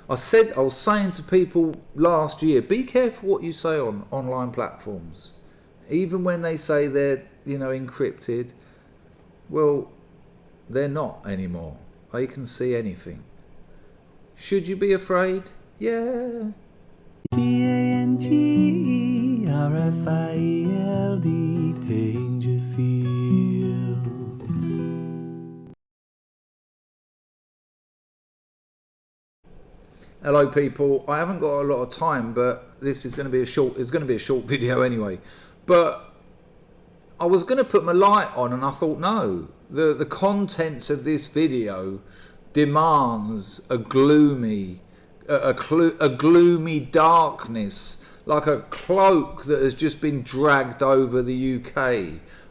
I was saying to people last year, be careful what you say on online platforms. Even when they say they're, encrypted, well, they're not anymore. They can see anything. Should you be afraid? Yeah. DANGERFIELD, Dangerfield. Hello people, I haven't got a lot of time, but this is going to be it's going to be a short video anyway. But I was going to put my light on and I thought, no, the contents of this video demands a gloomy darkness, like a cloak that has just been dragged over the UK.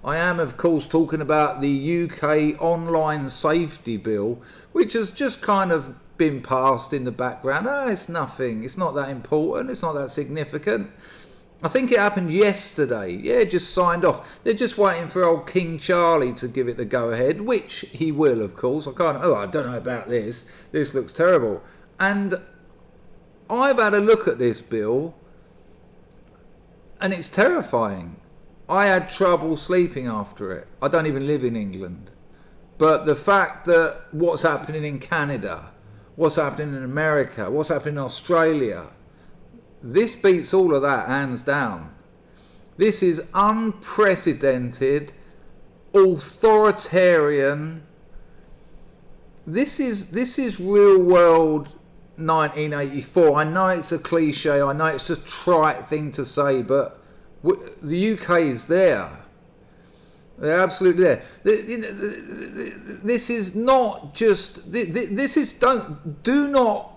I am, of course, talking about the UK online safety bill, which has just kind of been passed in the background. It's nothing. It's not that important. It's not that significant. I think it happened yesterday. Yeah, just signed off. They're just waiting for old King Charlie to give it the go-ahead, which he will, of course. I don't know about this. This looks terrible. And I've had a look at this bill, and it's terrifying. I had trouble sleeping after it. I don't even live in England. But the fact that what's happening in Canada, what's happening in America, what's happening in Australia, this beats all of that hands down. This is unprecedented, authoritarian. This is real world 1984. I know it's a cliche, I know it's a trite thing to say, but the UK is there. They're absolutely there. This is not just. This is do not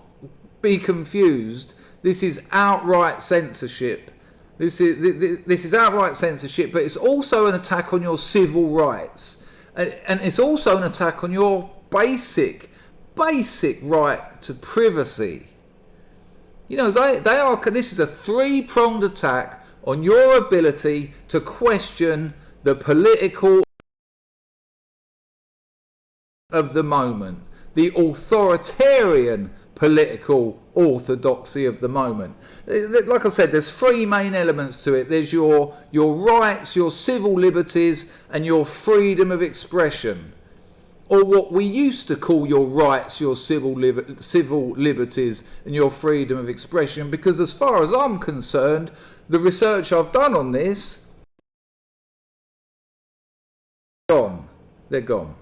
be confused. This is outright censorship. This is outright censorship, but it's also an attack on your civil rights, and it's also an attack on your basic right to privacy. They are. This is a three-pronged attack on your ability to question the political of the moment, the authoritarian political orthodoxy of the moment. Like I said, there's three main elements to it. There's your rights, your civil liberties, and your freedom of expression, or what we used to call your rights, your civil liberties, and your freedom of expression. Because as far as I'm concerned, the research I've done on this, they're gone.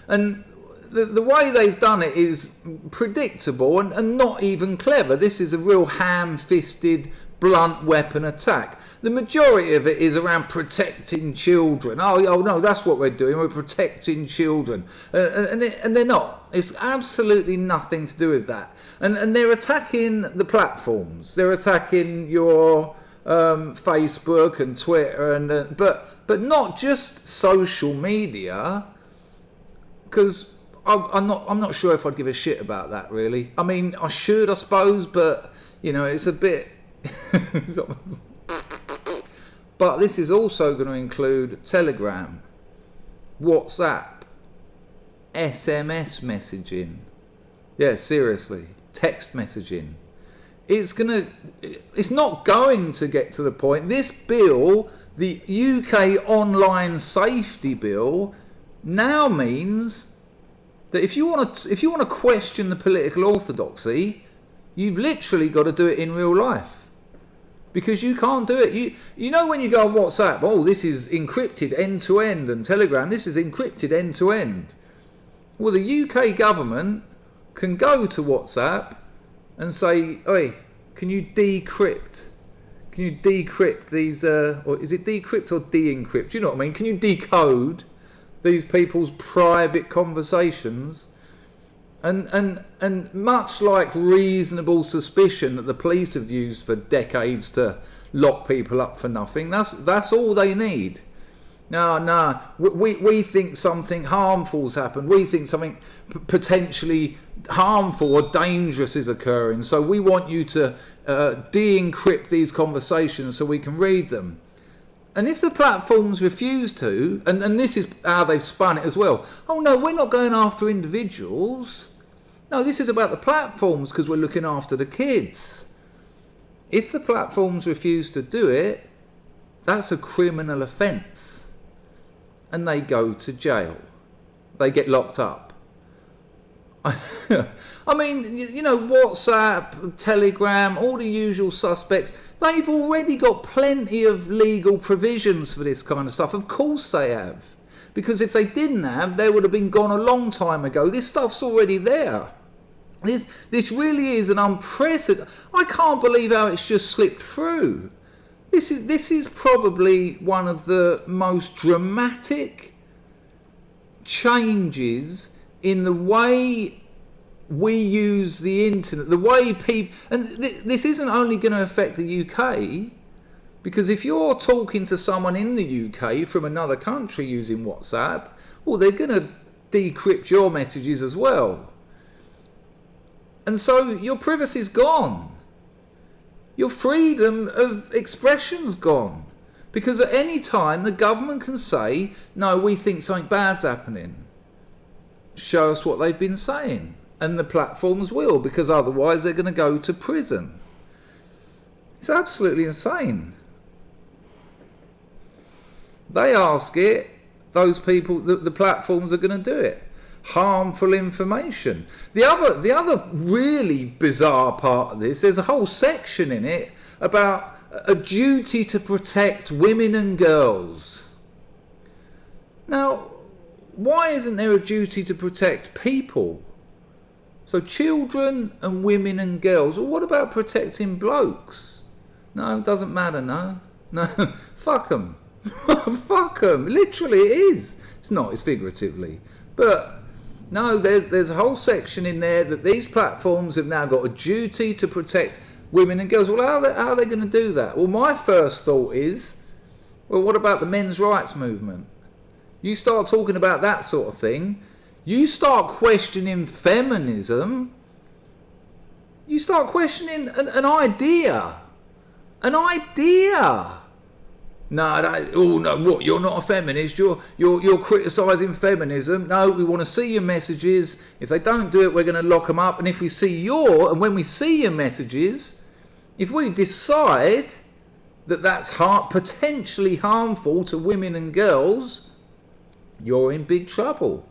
And the way they've done it is predictable and not even clever. This is a real ham-fisted, blunt weapon attack. The majority of it is around protecting children. Oh no, that's what we're doing. We're protecting children, and they're not. It's absolutely nothing to do with that. And they're attacking the platforms. They're attacking your Facebook and Twitter, and but not just social media, because I'm not sure if I'd give a shit about that, really. I mean, I should, I suppose, but it's a bit. But this is also going to include Telegram, WhatsApp, SMS messaging. Yeah, seriously, text messaging. It's not going to get to the point. This bill, the UK online safety bill, now means that if you want to question the political orthodoxy, you've literally got to do it in real life. Because you can't do it. You know when you go on WhatsApp, oh, this is encrypted end to end, and Telegram, this is encrypted end to end. Well, the UK government can go to WhatsApp and say, "Oi, can you decrypt? Can you decrypt these? Or is it decrypt or de-encrypt? Do you know what I mean? Can you decode these people's private conversations?" And much like reasonable suspicion that the police have used for decades to lock people up for nothing, that's all they need. No, we think something harmful's happened. We think something potentially harmful or dangerous is occurring. So we want you to de-encrypt these conversations so we can read them. And if the platforms refuse to, and this is how they've spun it as well. Oh no, we're not going after individuals. No, this is about the platforms because we're looking after the kids. If the platforms refuse to do it, that's a criminal offence. And they go to jail. They get locked up. I mean, you know, WhatsApp, Telegram, all the usual suspects, they've already got plenty of legal provisions for this kind of stuff. Of course they have. Because if they didn't have, they would have been gone a long time ago. This stuff's already there. This really is an unprecedented... I can't believe how it's just slipped through. This is probably one of the most dramatic changes in the way we use the internet, the way people... And this isn't only going to affect the UK, because if you're talking to someone in the UK from another country using WhatsApp, well, they're going to decrypt your messages as well. And so your privacy's gone. Your freedom of expression's gone. Because at any time, the government can say, no, we think something bad's happening. Show us what they've been saying. And the platforms will, because otherwise they're going to go to prison. It's absolutely insane. They ask it, those people, the platforms are going to do it. Harmful information. The other really bizarre part of this, there's a whole section in it about a duty to protect women and girls. Now, why isn't there a duty to protect people? So children and women and girls. Well, what about protecting blokes? No, it doesn't matter, no. Fuck them. Fuck them. Literally it is. It's not, it's figuratively. But no, there's a whole section in there that these platforms have now got a duty to protect women and girls. Well, how are they going to do that? Well, my first thought is, well, what about the men's rights movement? You start talking about that sort of thing, you start questioning feminism, you start questioning an idea. An idea. No, what? You're not a feminist. You're criticising feminism. No, we want to see your messages. If they don't do it, we're going to lock them up. And if we see and when we see your messages, if we decide that that's potentially harmful to women and girls, you're in big trouble.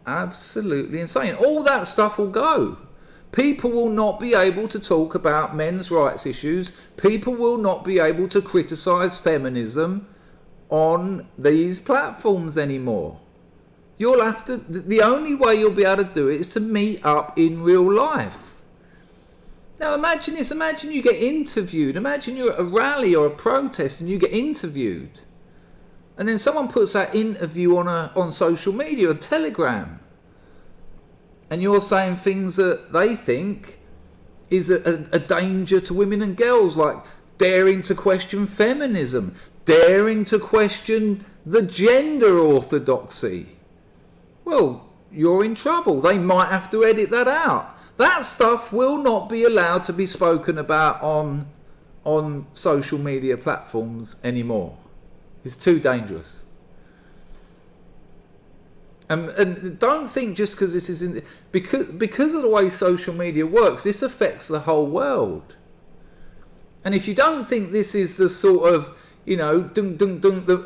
Absolutely insane. All that stuff will go. People will not be able to talk about men's rights issues. People will not be able to criticise feminism on these platforms anymore. You'll have to... The only way you'll be able to do it is to meet up in real life. Now imagine this. Imagine you get interviewed. Imagine you're at a rally or a protest and you get interviewed. And then someone puts that interview on social media or Telegram. And you're saying things that they think is a danger to women and girls, like daring to question feminism, daring to question the gender orthodoxy. Well, you're in trouble. They might have to edit that out. That stuff will not be allowed to be spoken about on social media platforms anymore. It's too dangerous. And don't think just because this is because of the way social media works, this affects the whole world. And if you don't think this is the sort of, you know,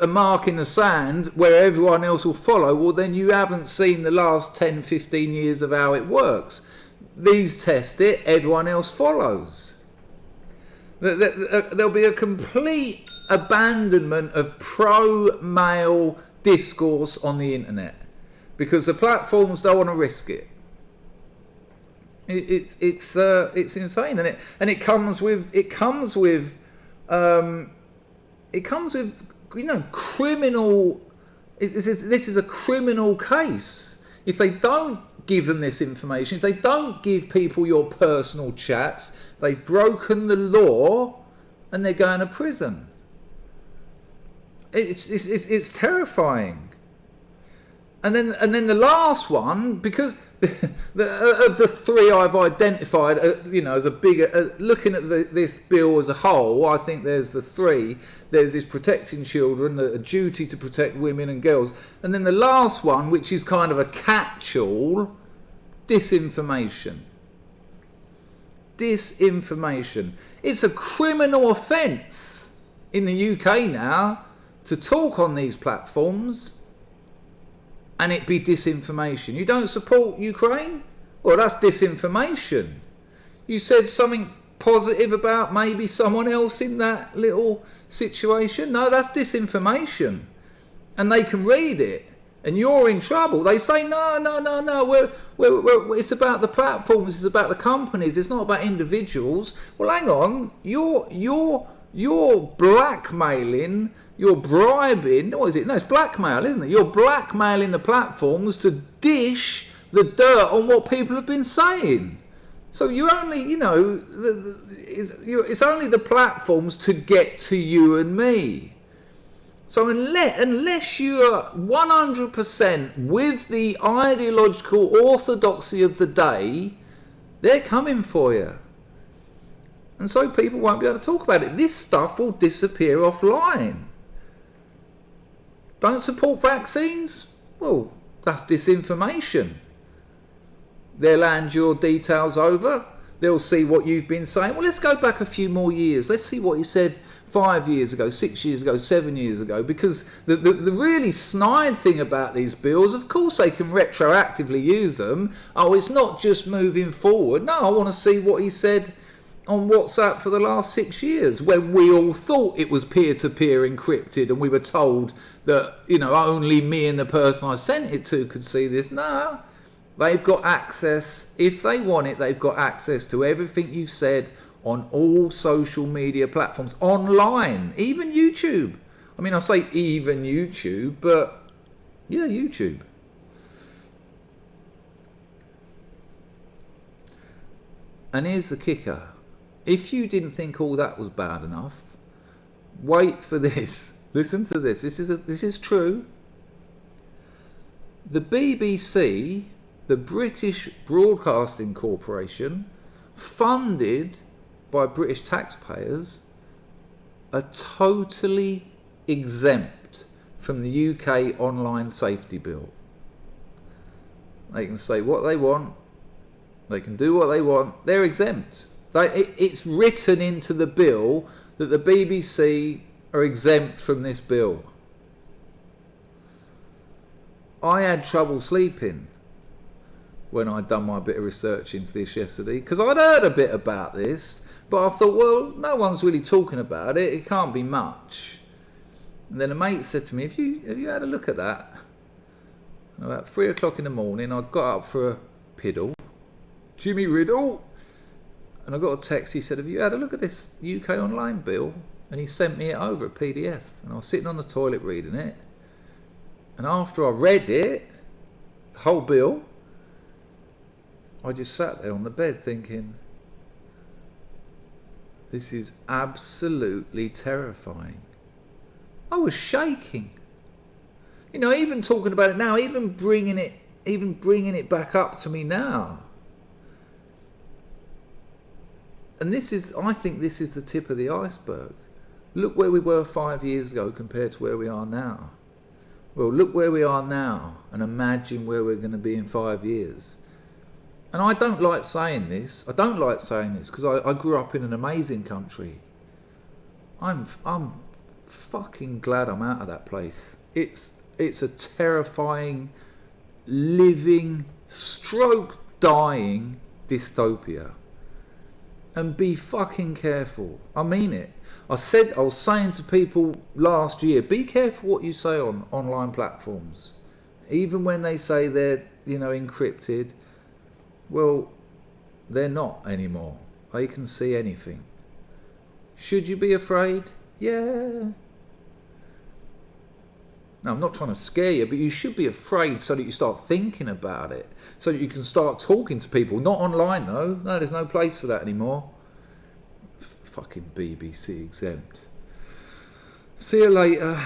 a mark in the sand where everyone else will follow, well, then you haven't seen the last 10, 15 years of how it works. These test it, everyone else follows. There'll be a complete abandonment of pro-male discourse on the internet. Because the platforms don't want to risk it. It's insane, and it comes with you know, criminal. This is a criminal case. If they don't give them this information, if they don't give people your personal chats, they've broken the law, and they're going to prison. It's terrifying. And then the last one, because of the three I've identified, you know, as a bigger, looking at this bill as a whole, I think there's the three. There's this protecting children, a duty to protect women and girls. And then the last one, which is kind of a catch-all, disinformation. Disinformation. It's a criminal offence in the UK now to talk on these platforms and it be disinformation. You don't support Ukraine? Well, that's disinformation. You said something positive about maybe someone else in that little situation? No, that's disinformation. And they can read it. And you're in trouble. They say, no, it's about the platforms, it's about the companies, it's not about individuals. Well, hang on, you're blackmailing, you're bribing, what is it? No, it's blackmail, isn't it? You're blackmailing the platforms to dish the dirt on what people have been saying. So you only, it's only the platforms to get to you and me. So unless you're 100% with the ideological orthodoxy of the day, they're coming for you. And so people won't be able to talk about it. This stuff will disappear offline. Don't support vaccines? Well, that's disinformation. They'll hand your details over. They'll see what you've been saying. Well, let's go back a few more years. Let's see what you said 5 years ago, 6 years ago, 7 years ago. Because the really snide thing about these bills, of course they can retroactively use them. Oh, it's not just moving forward. No, I want to see what he said on WhatsApp for the last 6 years, when we all thought it was peer-to-peer encrypted and we were told that, only me and the person I sent it to could see this. No. They've got access, if they want it, they've got access to everything you've said on all social media platforms, online, even YouTube. I mean, I say even YouTube, but yeah, YouTube. And here's the kicker. If you didn't think all that was bad enough, wait for this. Listen to this. This is true. The BBC, the British Broadcasting Corporation, funded by British taxpayers, are totally exempt from the UK online safety bill. They can say what they want, they can do what they want, they're exempt. It's written into the bill that the BBC are exempt from this bill. I had trouble sleeping when I'd done my bit of research into this yesterday, because I'd heard a bit about this, but I thought, well, no one's really talking about it, it can't be much. And then a mate said to me, have you had a look at that? And about 3 o'clock in the morning, I got up for a piddle, Jimmy Riddle, and I got a text. He said, have you had a look at this UK online bill? And he sent me it over, a PDF, and I was sitting on the toilet reading it, and after I read it, the whole bill, I just sat there on the bed thinking, this is absolutely terrifying. I was shaking. Even talking about it now, even bringing it back up to me now. And I think this is the tip of the iceberg. Look where we were 5 years ago compared to where we are now. Well, look where we are now and imagine where we're going to be in 5 years. And I don't like saying this. I don't like saying this because I grew up in an amazing country. I'm fucking glad I'm out of that place. It's a terrifying, living, stroke dying dystopia. And be fucking careful. I mean it. I was saying to people last year, be careful what you say on online platforms. Even when they say they're, encrypted. Well, they're not anymore. They can see anything. Should you be afraid? Yeah. Now, I'm not trying to scare you, but you should be afraid so that you start thinking about it. So that you can start talking to people. Not online, though. No, there's no place for that anymore. Fucking BBC exempt. See you later.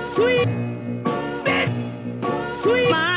Sweet, sweet.